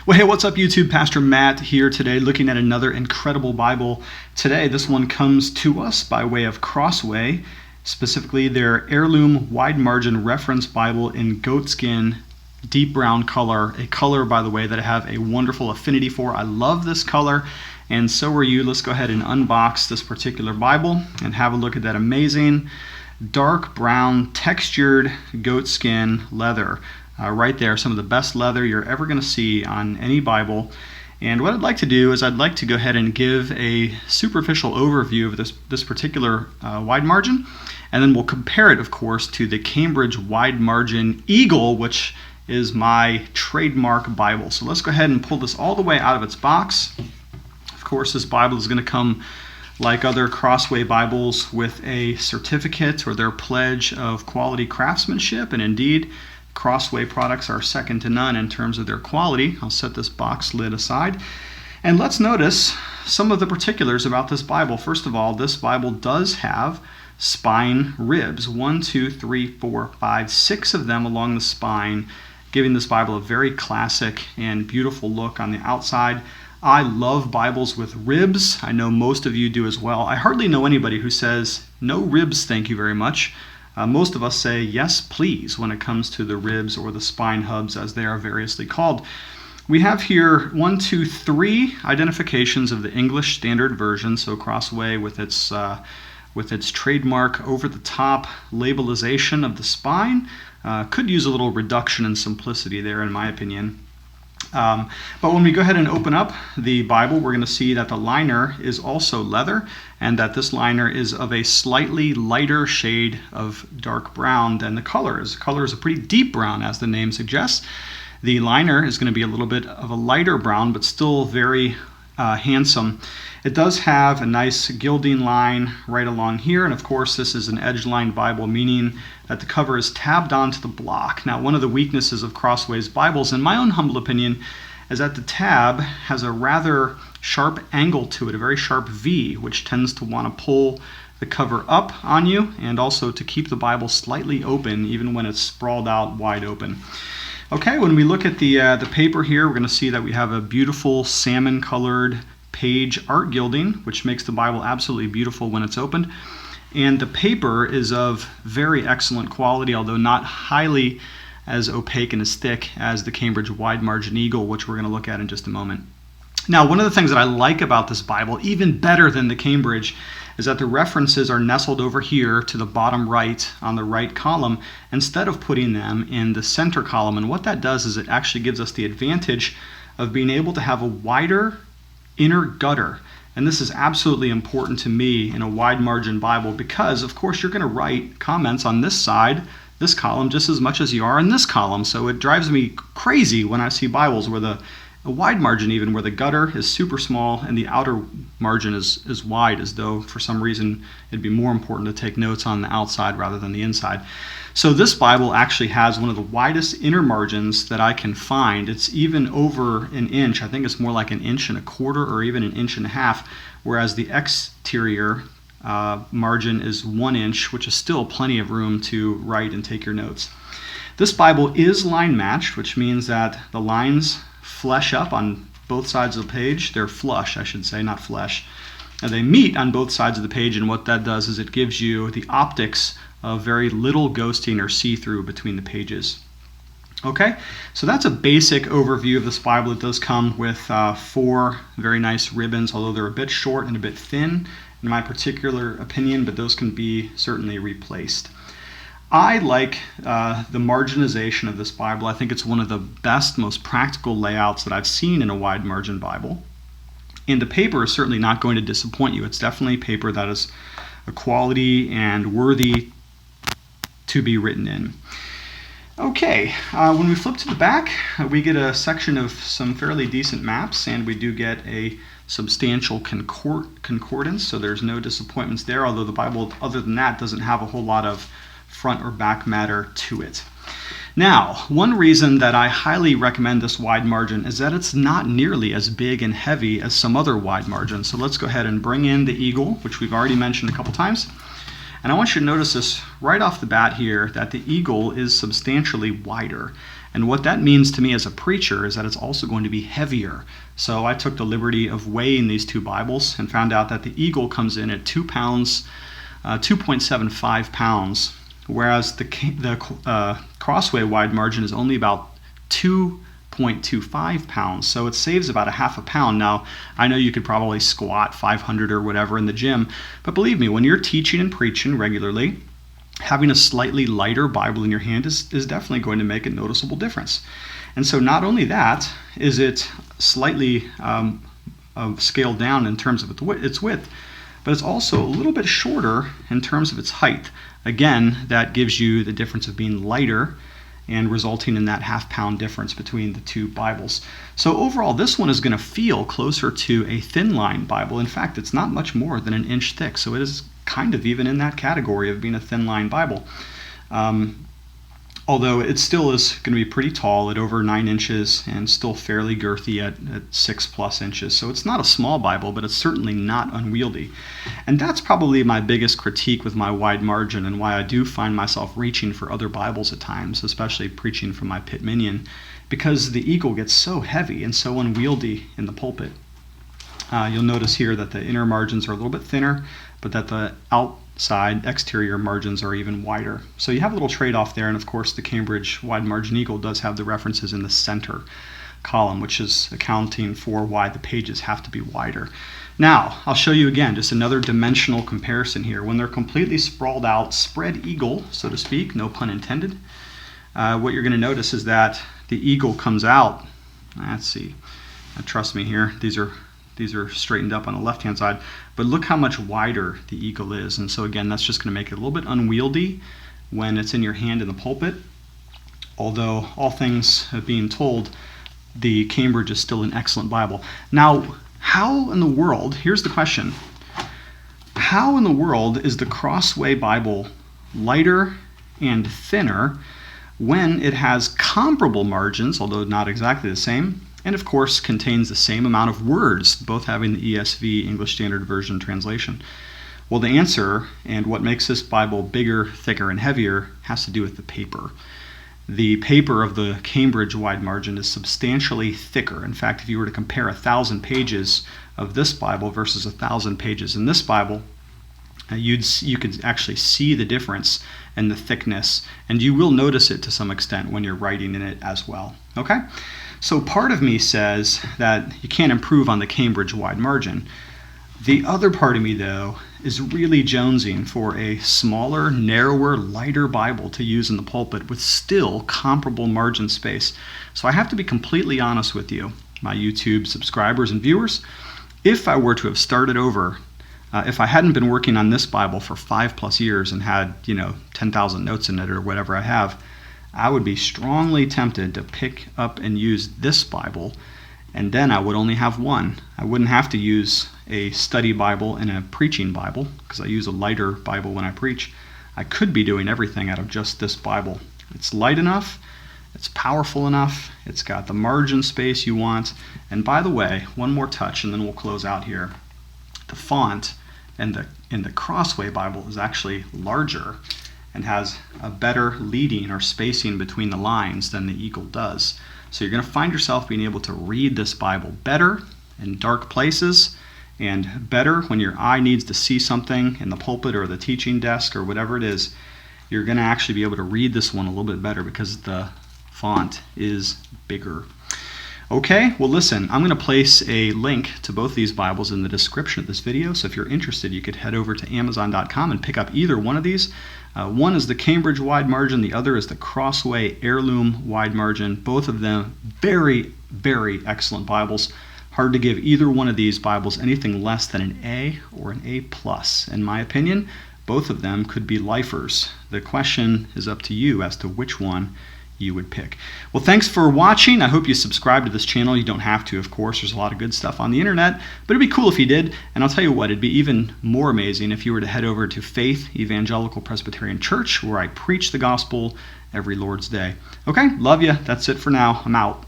Well, hey, what's up, YouTube? Pastor Matt here today, looking at another incredible Bible. Today, this one comes to us by way of Crossway, specifically their Heirloom Wide Margin Reference Bible in Goatskin, deep brown color. A color, by the way, that I have a wonderful affinity for. I love this color, and so are you. Let's go ahead and unbox this particular Bible and have a look at that amazing dark brown textured goatskin leather. Right there, some of the best leather you're ever going to see on any Bible. And what I'd like to do is I'd like to go ahead and give a superficial overview of this particular wide margin, and then we'll compare it, of course, to the Cambridge Wide Margin Eagle, which is my trademark Bible. So let's go ahead and pull this all the way out of its box. Of course, this Bible is going to come, like other Crossway Bibles, with a certificate or their pledge of quality craftsmanship, and indeed, Crossway products are second to none in terms of their quality. I'll set this box lid aside. And let's notice some of the particulars about this Bible. First of all, this Bible does have spine ribs. 1, 2, 3, 4, 5, 6 of them along the spine, giving this Bible a very classic and beautiful look on the outside. I love Bibles with ribs. I know most of you do as well. I hardly know anybody who says, "No ribs, thank you very much." Most of us say yes, please, when it comes to the ribs or the spine hubs, as they are variously called. We have here 1, 2, 3 identifications of the English Standard Version, so Crossway with its trademark over-the-top labelization of the spine. Could use a little reduction in simplicity there, in my opinion. But when we go ahead and open up the Bible, we're going to see that the liner is also leather, and that this liner is of a slightly lighter shade of dark brown than the color is. The color is a pretty deep brown, as the name suggests. The liner is going to be a little bit of a lighter brown, but still very handsome. It does have a nice gilding line right along here, and of course this is an edge-lined Bible, meaning that the cover is tabbed onto the block. Now, one of the weaknesses of Crossway's Bibles, in my own humble opinion, is that the tab has a rather sharp angle to it, a very sharp V, which tends to want to pull the cover up on you, and also to keep the Bible slightly open, even when it's sprawled out wide open. Okay, when we look at the paper here, we're going to see that we have a beautiful salmon-colored page art gilding, which makes the Bible absolutely beautiful when it's opened. And the paper is of very excellent quality, although not highly as opaque and as thick as the Cambridge Wide Margin Eagle, which we're going to look at in just a moment. Now, one of the things that I like about this Bible, even better than the Cambridge, is that the references are nestled over here to the bottom right on the right column, instead of putting them in the center column. And what that does is it actually gives us the advantage of being able to have a wider inner gutter. And this is absolutely important to me in a wide margin Bible, because of course you're going to write comments on this side, this column, just as much as you are in this column. So it drives me crazy when I see Bibles where a wide margin, even where the gutter is super small and the outer margin is wide, as though for some reason it'd be more important to take notes on the outside rather than the inside. So this Bible actually has one of the widest inner margins that I can find. It's even over an inch. I think it's more like 1.25 inches or even 1.5 inches, whereas the exterior margin is 1 inch, which is still plenty of room to write and take your notes. This Bible is line matched, which means that the lines flesh up on both sides of the page. They're flush, I should say, not flesh. They meet on both sides of the page, and what that does is it gives you the optics of very little ghosting or see-through between the pages. Okay, so that's a basic overview of this Bible. It does come with 4 very nice ribbons, although they're a bit short and a bit thin in my particular opinion, but those can be certainly replaced. I like the marginization of this Bible. I think it's one of the best, most practical layouts that I've seen in a wide margin Bible. And the paper is certainly not going to disappoint you. It's definitely paper that is a quality and worthy to be written in. Okay, when we flip to the back, we get a section of some fairly decent maps, and we do get a substantial concordance, so there's no disappointments there, although the Bible, other than that, doesn't have a whole lot of front or back matter to it. Now, one reason that I highly recommend this wide margin is that it's not nearly as big and heavy as some other wide margins. So let's go ahead and bring in the Eagle, which we've already mentioned a couple times. And I want you to notice this right off the bat here, that the Eagle is substantially wider. And what that means to me as a preacher is that it's also going to be heavier. So I took the liberty of weighing these two Bibles and found out that the Eagle comes in at 2 pounds, 2.75 pounds, whereas the Crossway wide margin is only about 2.25 pounds. So it saves about a half a pound. Now, I know you could probably squat 500 or whatever in the gym, but believe me, when you're teaching and preaching regularly, having a slightly lighter Bible in your hand is definitely going to make a noticeable difference. And so not only that is it slightly scaled down in terms of its width, but it's also a little bit shorter in terms of its height. Again, that gives you the difference of being lighter and resulting in that half-pound difference between the two Bibles. So overall, this one is going to feel closer to a thin-line Bible. In fact, it's not much more than an inch thick, so it is kind of even in that category of being a thin-line Bible. Although it still is going to be pretty tall at over 9 inches and still fairly girthy at 6+ inches. So it's not a small Bible, but it's certainly not unwieldy. And that's probably my biggest critique with my wide margin and why I do find myself reaching for other Bibles at times, especially preaching from my pit minion, because the Eagle gets so heavy and so unwieldy in the pulpit. You'll notice here that the inner margins are a little bit thinner, but that the outside exterior margins are even wider. So you have a little trade-off there, and of course the Cambridge Wide Margin Eagle does have the references in the center column, which is accounting for why the pages have to be wider. Now, I'll show you again just another dimensional comparison here. When they're completely sprawled out, spread eagle, so to speak, no pun intended, what you're going to notice is that the Eagle comes out, let's see, trust me here, these are straightened up on the left-hand side, but look how much wider the Eagle is. And so again, that's just going to make it a little bit unwieldy when it's in your hand in the pulpit. Although, all things being told, the Cambridge is still an excellent Bible. Now, how in the world, here's the question, how in the world is the Crossway Bible lighter and thinner when it has comparable margins, although not exactly the same, and of course contains the same amount of words, both having the ESV, English Standard Version translation? Well, the answer, and what makes this Bible bigger, thicker, and heavier, has to do with the paper. The paper of the Cambridge Wide Margin is substantially thicker. In fact, if you were to compare 1,000 pages of this Bible versus 1,000 pages in this Bible, you could actually see the difference in the thickness, and you will notice it to some extent when you're writing in it as well. Okay? So part of me says that you can't improve on the Cambridge Wide Margin. The other part of me, though, is really jonesing for a smaller, narrower, lighter Bible to use in the pulpit with still comparable margin space. So I have to be completely honest with you, my YouTube subscribers and viewers. If I were to have started over, if I hadn't been working on this Bible for 5+ years and had, 10,000 notes in it or whatever I have, I would be strongly tempted to pick up and use this Bible, and then I would only have one. I wouldn't have to use a study Bible and a preaching Bible, because I use a lighter Bible when I preach. I could be doing everything out of just this Bible. It's light enough, it's powerful enough, it's got the margin space you want, and by the way, one more touch and then we'll close out here. The font in the Crossway Bible is actually larger and has a better leading or spacing between the lines than the Eagle does. So you're going to find yourself being able to read this Bible better in dark places, and better when your eye needs to see something in the pulpit or the teaching desk or whatever it is. You're going to actually be able to read this one a little bit better because the font is bigger. Okay, well listen, I'm going to place a link to both these Bibles in the description of this video, so if you're interested, you could head over to Amazon.com and pick up either one of these. One is the Cambridge Wide Margin, the other is the Crossway Heirloom Wide Margin. Both of them very, very excellent Bibles. Hard to give either one of these Bibles anything less than an A or an A+. In my opinion, both of them could be lifers. The question is up to you as to which one you would pick. Well, thanks for watching. I hope you subscribe to this channel. You don't have to, of course. There's a lot of good stuff on the internet, but it'd be cool if you did. And I'll tell you what, it'd be even more amazing if you were to head over to Faith Evangelical Presbyterian Church, where I preach the gospel every Lord's Day. Okay, love you. That's it for now. I'm out.